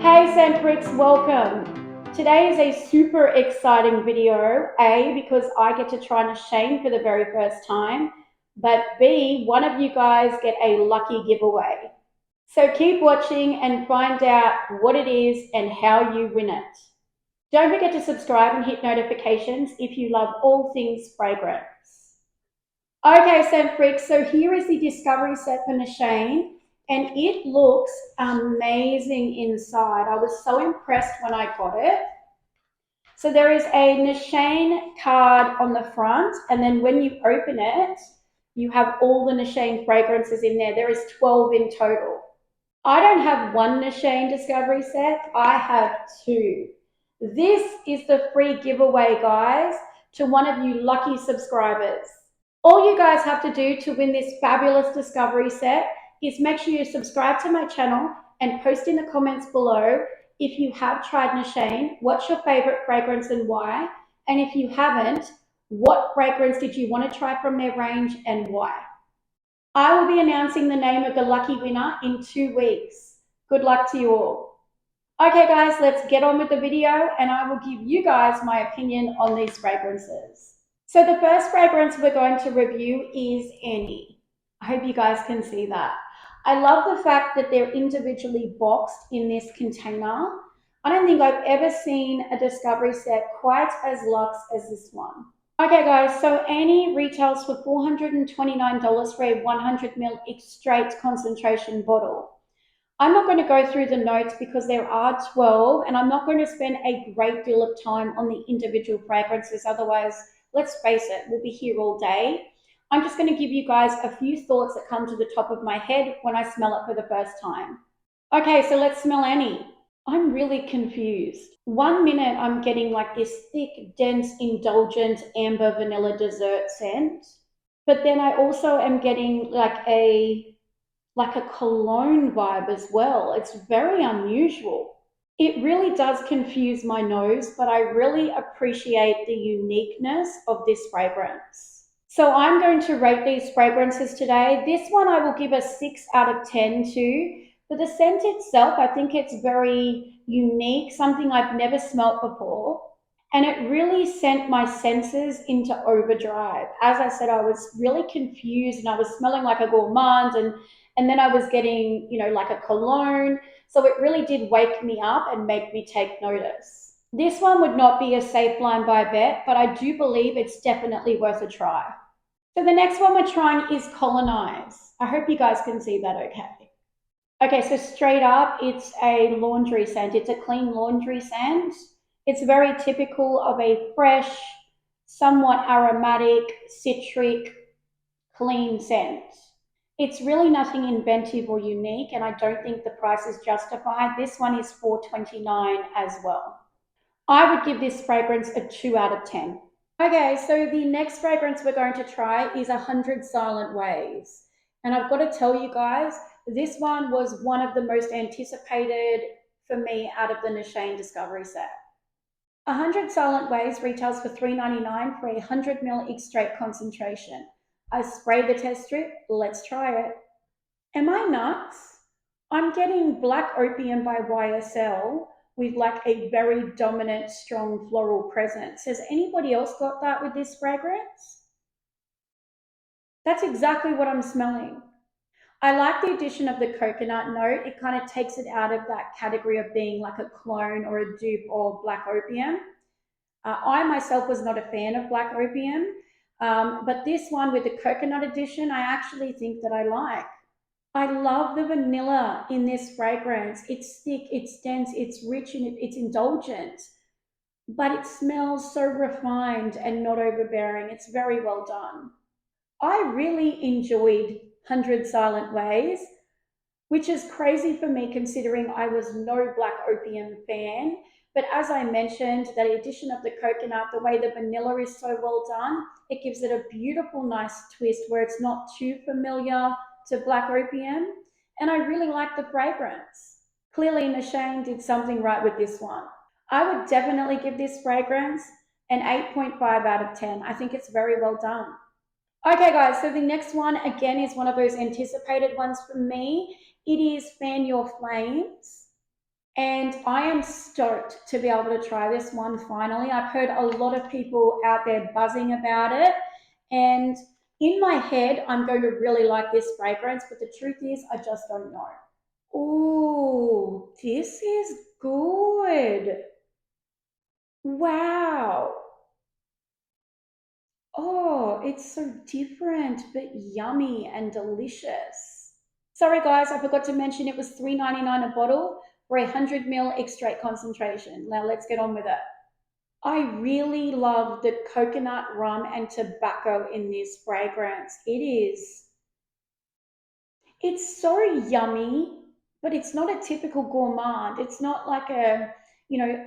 Hey Scent welcome. Today is a super exciting video, A, because I get to try Nishane for the very first time, but B, one of you guys get a lucky giveaway. So keep watching and find out what it is and how you win it. Don't forget to subscribe and hit notifications if you love all things fragrance. Okay, Scent so here is the discovery set for Nishane. And it looks amazing inside. I was so impressed when I got it. So there is a Nishane card on the front, and then when you open it, you have all the Nishane fragrances in there. There is 12 in total. I don't have one Nishane discovery set, I have two. This is the free giveaway, guys, to one of you lucky subscribers. All you guys have to do to win this fabulous discovery set is make sure you subscribe to my channel and post in the comments below if you have tried Nishane, what's your favorite fragrance and why? And if you haven't, what fragrance did you want to try from their range and why? I will be announcing the name of the lucky winner in 2 weeks. Good luck to you all. Okay guys, let's get on with the video and I will give you guys my opinion on these fragrances. So the first fragrance we're going to review is Annie. I hope you guys can see that. I love the fact that they're individually boxed in this container. I don't think I've ever seen a discovery set quite as luxe as this one. Okay guys, so Annie retails for $429 for a 100ml straight concentration bottle. I'm not going to go through the notes because there are 12 and I'm not going to spend a great deal of time on the individual fragrances. Otherwise, let's face it, we'll be here all day. I'm just going to give you guys a few thoughts that come to the top of my head when I smell it for the first time. Okay, so let's smell Annie. I'm really confused. 1 minute I'm getting like this thick, dense, indulgent amber vanilla dessert scent. But then I also am getting like a cologne vibe as well. It's very unusual. It really does confuse my nose, but I really appreciate the uniqueness of this fragrance. So I'm going to rate these fragrances today. This one I will give a 6 out of 10 to. For the scent itself, I think it's very unique, something I've never smelt before. And it really sent my senses into overdrive. As I said, I was really confused and I was smelling like a gourmand and then I was getting, like a cologne. So it really did wake me up and make me take notice. This one would not be a safe line by bet, but I do believe it's definitely worth a try. So the next one we're trying is Colonize. I hope you guys can see that okay. Okay, so straight up, it's a laundry scent. It's a clean laundry scent. It's very typical of a fresh, somewhat aromatic, citric, clean scent. It's really nothing inventive or unique, and I don't think the price is justified. This one is $4.29 as well. I would give this fragrance a 2 out of 10. Okay, so the next fragrance we're going to try is 100 Silent Ways. And I've got to tell you guys, this one was one of the most anticipated for me out of the Nishane Discovery set. 100 Silent Ways retails for $3.99 for a 100ml straight concentration. I sprayed the test strip, let's try it. Am I nuts? I'm getting Black Opium by YSL with like a very dominant, strong floral presence. Has anybody else got that with this fragrance? That's exactly what I'm smelling. I like the addition of the coconut note. It kind of takes it out of that category of being like a clone or a dupe of Black Opium. I myself was not a fan of Black Opium, but this one with the coconut addition, I actually think that I like. I love the vanilla in this fragrance. It's thick, it's dense, it's rich, and it's indulgent, but it smells so refined and not overbearing. It's very well done. I really enjoyed 100 Silent Ways, which is crazy for me considering I was no Black Opium fan. But as I mentioned, the addition of the coconut, the way the vanilla is so well done, it gives it a beautiful, nice twist where it's not too familiar to Black Opium. And I really like the fragrance. Clearly, Nishane did something right with this one. I would definitely give this fragrance an 8.5 out of 10. I think it's very well done. Okay, guys, so the next one, again, is one of those anticipated ones for me. It is Fan Your Flames. And I am stoked to be able to try this one finally. I've heard a lot of people out there buzzing about it. And in my head, I'm going to really like this fragrance, but the truth is, I just don't know. Oh, this is good. Wow. Oh, it's so different, but yummy and delicious. Sorry, guys, I forgot to mention it was $3.99 a bottle for 100 ml extract concentration. Now let's get on with it. I really love the coconut rum and tobacco in this fragrance. It's so yummy, but it's not a typical gourmand. It's not like a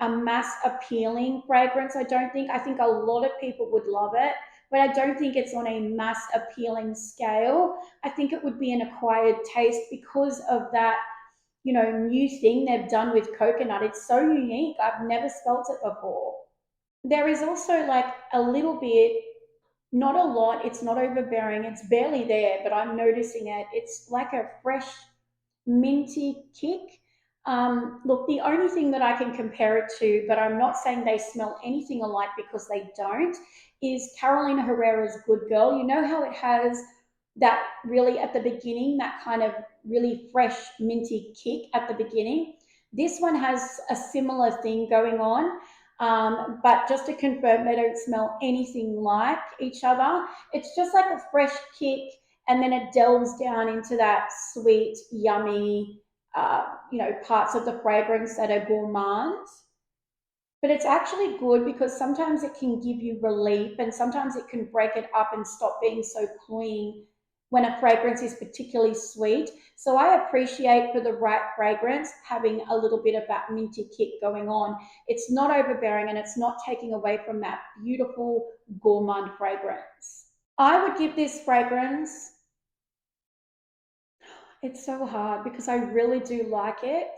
mass appealing fragrance. I think a lot of people would love it, but I don't think it's on a mass appealing scale. I think it would be an acquired taste because of that, new thing they've done with coconut. It's so unique. I've never smelt it before. There is also like a little bit, not a lot, it's not overbearing, it's barely there, but I'm noticing it. It's like a fresh, minty kick. Look, the only thing that I can compare it to, but I'm not saying they smell anything alike because they don't, is Carolina Herrera's Good Girl. You know how it has that really at the beginning, that kind of really fresh, minty kick at the beginning? This one has a similar thing going on. But just to confirm, they don't smell anything like each other. It's just like a fresh kick, and then it delves down into that sweet, yummy, parts of the fragrance that are gourmand. But it's actually good because sometimes it can give you relief, and sometimes it can break it up and stop being so cloying when a fragrance is particularly sweet. So I appreciate for the right fragrance having a little bit of that minty kick going on. It's not overbearing and it's not taking away from that beautiful gourmand fragrance. I would give this fragrance, it's so hard because I really do like it.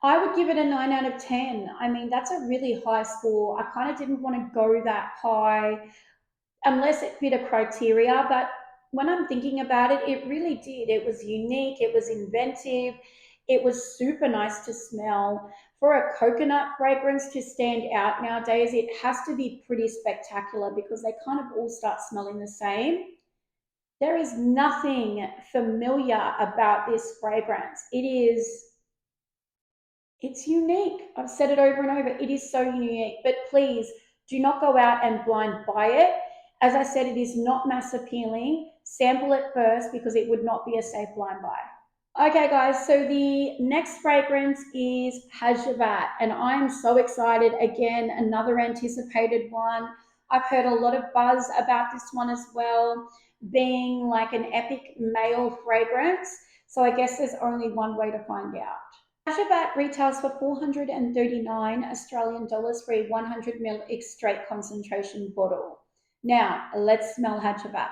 I would give it a 9 out of 10. I mean, that's a really high score. I kind of didn't want to go that high unless it fit a criteria, but when I'm thinking about it, it really did. It was unique, it was inventive, it was super nice to smell. For a coconut fragrance to stand out nowadays, it has to be pretty spectacular because they kind of all start smelling the same. There is nothing familiar about this fragrance. It's unique. I've said it over and over. It is so unique. But please do not go out and blind buy it. As I said, it is not mass appealing. Sample it first because it would not be a safe blind buy. Okay, guys, so the next fragrance is Hajavat, and I'm so excited. Again, another anticipated one. I've heard a lot of buzz about this one as well, being like an epic male fragrance. So I guess there's only one way to find out. Hajavat retails for 439 Australian dollars for a 100 ml extract concentration bottle. Now, let's smell Hajavat.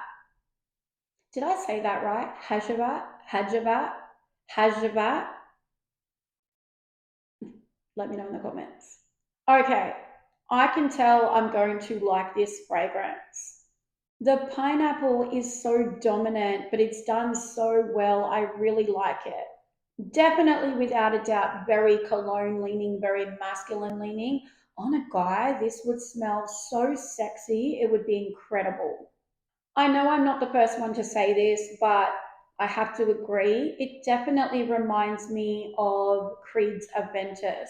Did I say that right? Hajavat. Let me know in the comments. Okay, I can tell I'm going to like this fragrance. The pineapple is so dominant, but it's done so well. I really like it. Definitely, without a doubt, very cologne leaning, very masculine leaning. On a guy, this would smell so sexy. It would be incredible. I know I'm not the first one to say this, but I have to agree. It definitely reminds me of Creed's Aventus.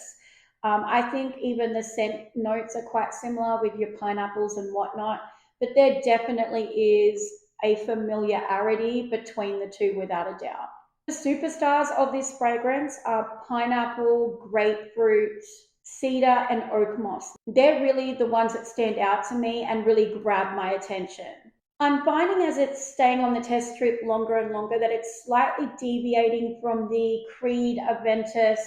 I think even the scent notes are quite similar with your pineapples and whatnot, but there definitely is a familiarity between the two without a doubt. The superstars of this fragrance are pineapple, grapefruit, cedar, and oak moss. They're really the ones that stand out to me and really grab my attention. I'm finding as it's staying on the test strip longer and longer that it's slightly deviating from the Creed Aventus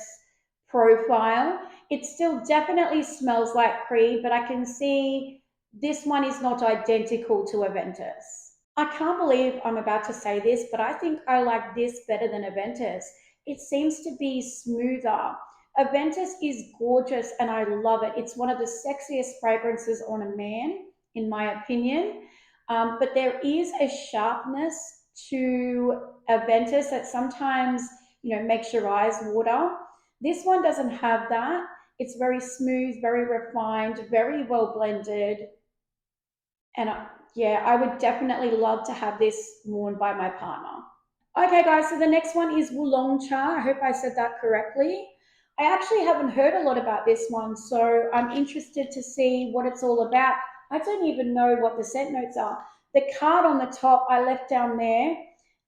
profile. It still definitely smells like Creed, but I can see this one is not identical to Aventus. I can't believe I'm about to say this, but I think I like this better than Aventus. It seems to be smoother. Aventus is gorgeous and I love it. It's one of the sexiest fragrances on a man, in my opinion. But there is a sharpness to Aventus that sometimes makes your eyes water. This one doesn't have that. It's very smooth, very refined, very well blended. And yeah, I would definitely love to have this worn by my partner. Okay, guys, so the next one is Wulongcha. I hope I said that correctly. I actually haven't heard a lot about this one, so I'm interested to see what it's all about. I don't even know what the scent notes are. The card on the top I left down there,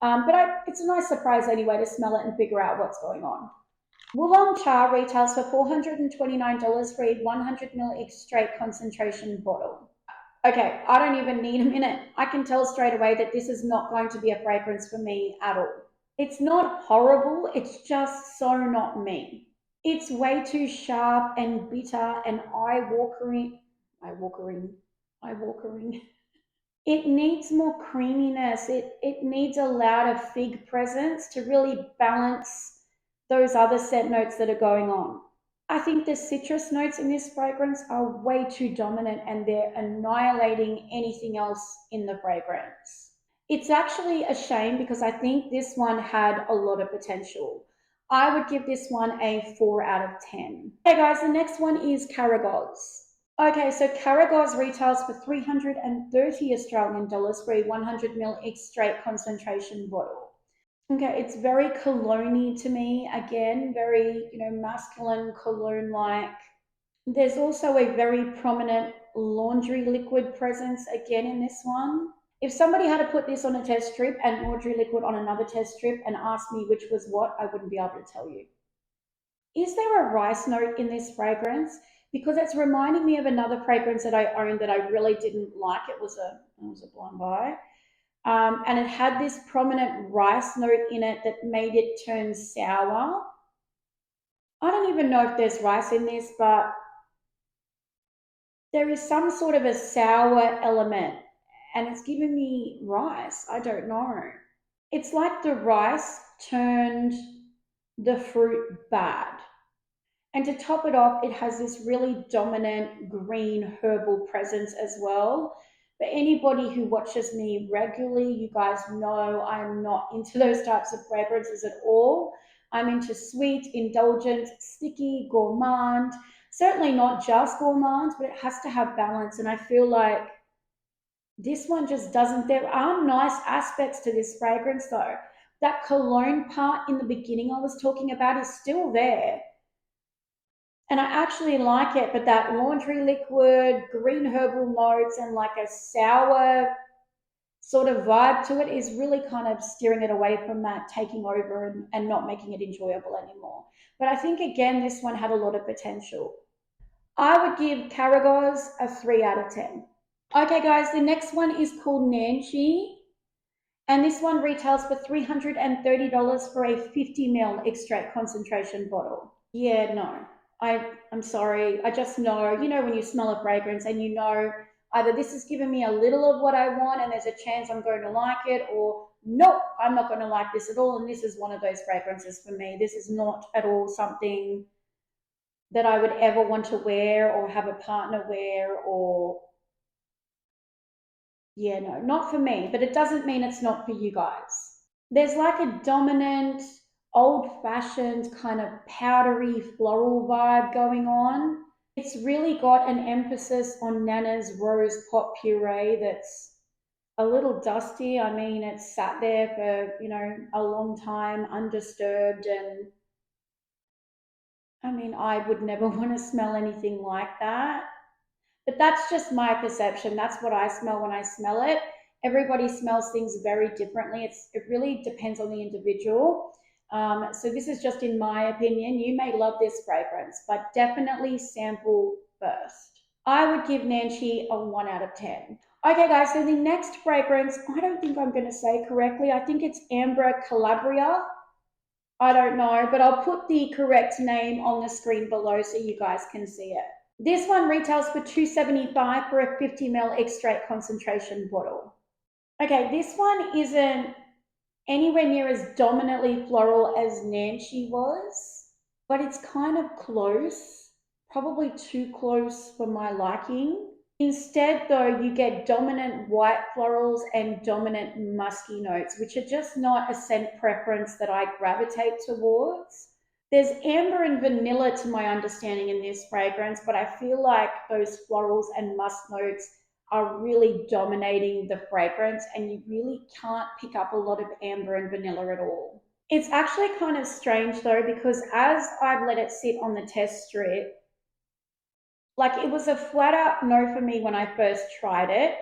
but it's a nice surprise anyway to smell it and figure out what's going on. Wulongcha retails for $429 for a 100 ml straight concentration bottle. Okay, I don't even need a minute. I can tell straight away that this is not going to be a fragrance for me at all. It's not horrible, it's just so not me. It's way too sharp and bitter and eye-watering. Eye-watering. Eye-watering. It needs more creaminess. It needs a louder fig presence to really balance those other scent notes that are going on. I think the citrus notes in this fragrance are way too dominant and they're annihilating anything else in the fragrance. It's actually a shame because I think this one had a lot of potential. I would give this one a 4 out of 10. Okay guys, the next one is Cara Gourmand. Okay, so Cara Gourmand retails for 330 Australian dollars for a 100 ml straight concentration bottle. Okay, it's very cologne-y to me. Again, very, masculine cologne-like. There's also a very prominent laundry liquid presence again in this one. If somebody had to put this on a test strip and laundry liquid on another test strip and asked me which was what, I wouldn't be able to tell you. Is there a rice note in this fragrance? Because it's reminding me of another fragrance that I owned that I really didn't like. It was a blonde buy. And it had this prominent rice note in it that made it turn sour. I don't even know if there's rice in this, but there is some sort of a sour element and it's giving me rice. I don't know. It's like the rice turned the fruit bad. And to top it off, it has this really dominant green herbal presence as well. But anybody who watches me regularly, you guys know I'm not into those types of fragrances at all. I'm into sweet, indulgent, sticky, gourmand. Certainly not just gourmand, but it has to have balance. And I feel like this one just doesn't. There are nice aspects to this fragrance though. That cologne part in the beginning I was talking about is still there. And I actually like it, but that laundry liquid, green herbal notes, and like a sour sort of vibe to it is really kind of steering it away from that, taking over and not making it enjoyable anymore. But I think, again, this one had a lot of potential. I would give Cara Gourmand a 3 out of 10. Okay, guys, the next one is called Nanchi. And this one retails for $330 for a 50 ml extract concentration bottle. Yeah, no. I'm sorry. I just know, when you smell a fragrance and either this is giving me a little of what I want and there's a chance I'm going to like it, or nope, I'm not going to like this at all. And this is one of those fragrances for me. This is not at all something that I would ever want to wear or have a partner wear, or yeah, no, not for me. But it doesn't mean it's not for you guys. There's like a dominant, old-fashioned kind of powdery floral vibe going on. It's really got an emphasis on Nana's rose pot puree that's a little dusty. I mean, it's sat there for, a long time undisturbed, and I mean, I would never want to smell anything like that. But that's just my perception. That's what I smell when I smell it. Everybody smells things very differently. It really depends on the individual. So this is just in my opinion. You may love this fragrance, but definitely sample first. I would give Nanchi a 1 out of 10. Okay, guys, so the next fragrance, I don't think I'm going to say correctly. I think it's Amber Calabria. I don't know, but I'll put the correct name on the screen below so you guys can see it. This one retails for $275 for a 50 ml extract concentration bottle. Okay, this one isn't anywhere near as dominantly floral as Nanchi was, but it's kind of close, probably too close for my liking. Instead, though, you get dominant white florals and dominant musky notes, which are just not a scent preference that I gravitate towards. There's amber and vanilla to my understanding in this fragrance, but I feel like those florals and musk notes are really dominating the fragrance, and you really can't pick up a lot of amber and vanilla at all. It's actually kind of strange though, because as I've let it sit on the test strip, like it was a flat out no for me when I first tried it.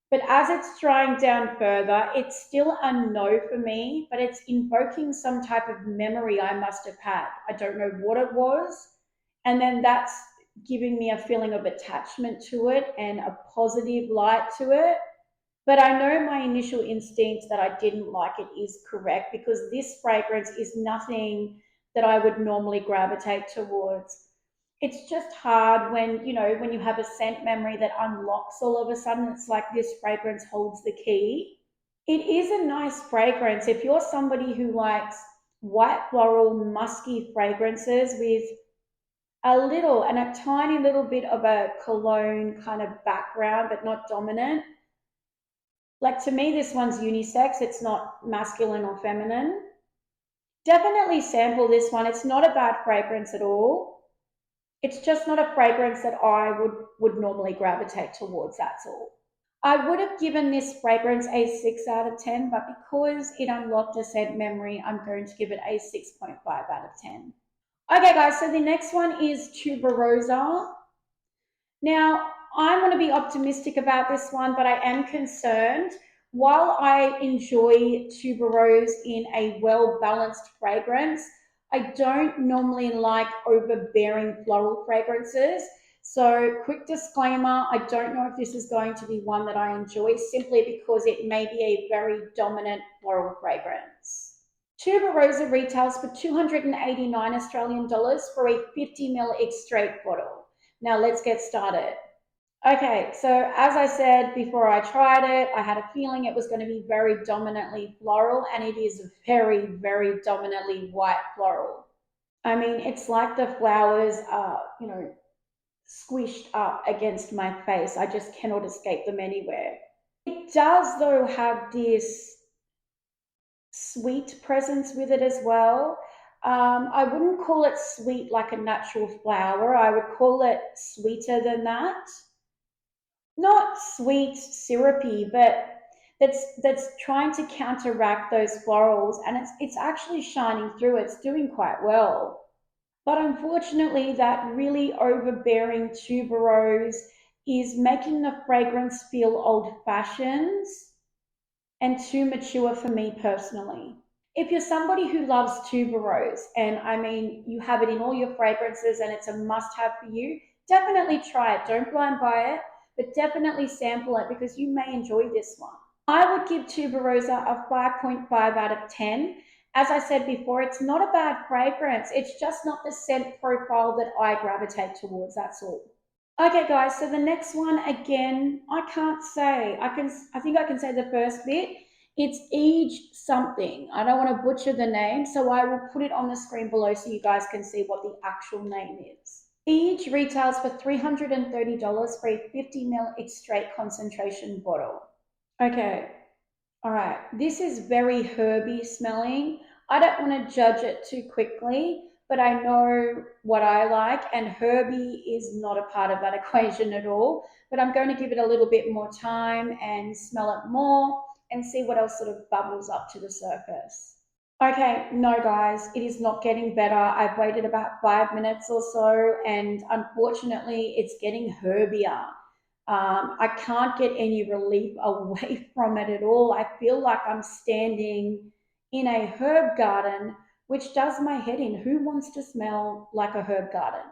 But as it's drying down further, it's still a no for me, but it's invoking some type of memory I must have had. I don't know what it was. And then that's giving me a feeling of attachment to it and a positive light to it. But I know my initial instinct that I didn't like it is correct, because this fragrance is nothing that I would normally gravitate towards. It's just hard when, when you have a scent memory that unlocks all of a sudden. It's like this fragrance holds the key. It is a nice fragrance. If you're somebody who likes white floral, musky fragrances with a little and a tiny little bit of a cologne kind of background, but not dominant, like to me, this one's unisex. It's not masculine or feminine. Definitely sample this one. It's not a bad fragrance at all. It's just not a fragrance that I would normally gravitate towards, that's all. I would have given this fragrance a 6 out of 10, but because it unlocked a scent memory, I'm going to give it a 6.5 out of 10. Okay, guys, so the next one is Tuberosa. Now, I'm going to be optimistic about this one, but I am concerned. While I enjoy tuberose in a well-balanced fragrance, I don't normally like overbearing floral fragrances. So, quick disclaimer, I don't know if this is going to be one that I enjoy, simply because it may be a very dominant floral fragrance. Tuberosa retails for 289 Australian dollars for a 50 ml extrait bottle. Now let's get started. Okay, so as I said before I tried it, I had a feeling it was going to be very dominantly floral, and it is very, very dominantly white floral. I mean, it's like the flowers are, squished up against my face. I just cannot escape them anywhere. It does, though, have this sweet presence with it as well. I wouldn't call it sweet like a natural flower. I would call it sweeter than that. Not sweet, syrupy, but that's trying to counteract those florals, and it's actually shining through. It's doing quite well. But unfortunately, that really overbearing tuberose is making the fragrance feel old-fashioned and too mature for me personally. If you're somebody who loves tuberose, and I mean, you have it in all your fragrances and it's a must have for you, definitely try it. Don't blind buy it, but definitely sample it, because you may enjoy this one. I would give Tuberosa a 5.5 out of 10. As I said before, it's not a bad fragrance. It's just not the scent profile that I gravitate towards, that's all. Okay, guys, so the next one, again, I can't say. I think I can say the first bit. It's Age something. I don't want to butcher the name, so I will put it on the screen below so you guys can see what the actual name is. Age retails for $330 for a 50 ml extrait concentration bottle. Okay, all right. This is very herby smelling. I don't want to judge it too quickly, but I know what I like, and herby is not a part of that equation at all. But I'm going to give it a little bit more time and smell it more and see what else sort of bubbles up to the surface. Okay, no, guys, it is not getting better. I've waited about 5 minutes or so, and unfortunately, it's getting herbier. I can't get any relief away from it at all. I feel like I'm standing in a herb garden, which does my head in. Who wants to smell like a herb garden?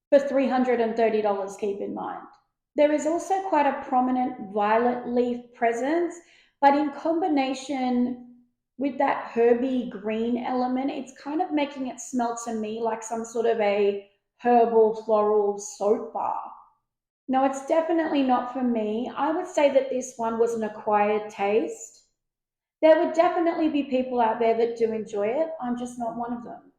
For $330, keep in mind. There is also quite a prominent violet leaf presence, but in combination with that herby green element, it's kind of making it smell to me like some sort of a herbal floral soap bar. No, it's definitely not for me. I would say that this one was an acquired taste. There would definitely be people out there that do enjoy it. I'm just not one of them.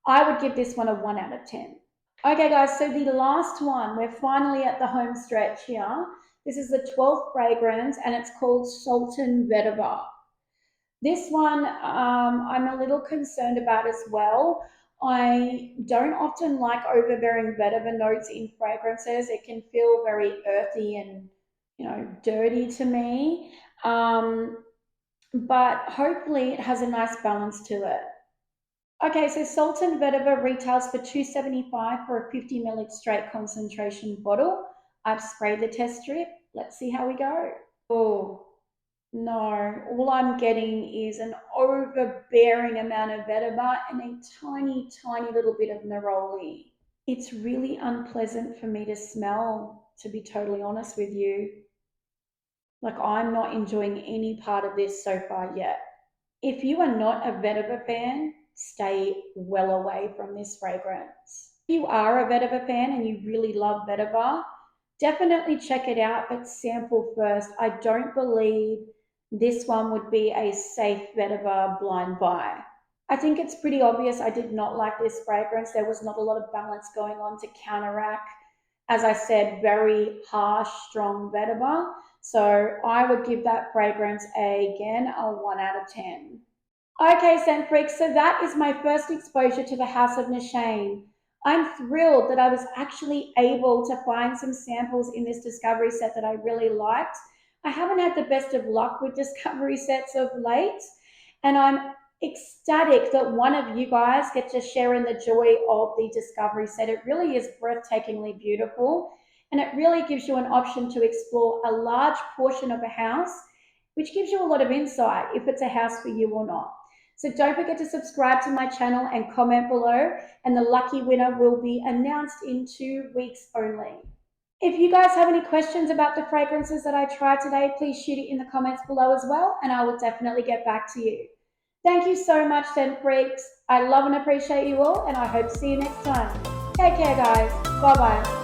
I would give this one a 1 out of 10. Okay, guys, so the last one, we're finally at the home stretch here. This is the 12th fragrance and it's called Sultan Vetiver. This one I'm a little concerned about as well. I don't often like overbearing vetiver notes in fragrances. It can feel very earthy and, dirty to me. But hopefully it has a nice balance to it. Okay, so Sultan Vetiver retails for 275 for a 50 ml straight concentration bottle. I've sprayed the test strip. Let's see how we go. Oh, no, all I'm getting is an overbearing amount of vetiver and a tiny, tiny little bit of neroli. It's really unpleasant for me to smell, to be totally honest with you. Like, I'm not enjoying any part of this so far yet. If you are not a vetiver fan, stay well away from this fragrance. If you are a vetiver fan and you really love vetiver, definitely check it out, but sample first. I don't believe this one would be a safe vetiver blind buy. I think it's pretty obvious I did not like this fragrance. There was not a lot of balance going on to counteract, as I said, very harsh, strong vetiver. So I would give that fragrance again a 1 out of 10. Okay, scent freaks, so that is my first exposure to the House of Nishane. I'm thrilled that I was actually able to find some samples in this discovery set that I really liked. I haven't had the best of luck with discovery sets of late, and I'm ecstatic that one of you guys get to share in the joy of the discovery set. It really is breathtakingly beautiful, and it really gives you an option to explore a large portion of a house, which gives you a lot of insight if it's a house for you or not. So don't forget to subscribe to my channel and comment below, and the lucky winner will be announced in 2 weeks only. If you guys have any questions about the fragrances that I tried today, please shoot it in the comments below as well, and I will definitely get back to you. Thank you so much, scent freaks. I love and appreciate you all, and I hope to see you next time. Take care, guys. Bye bye.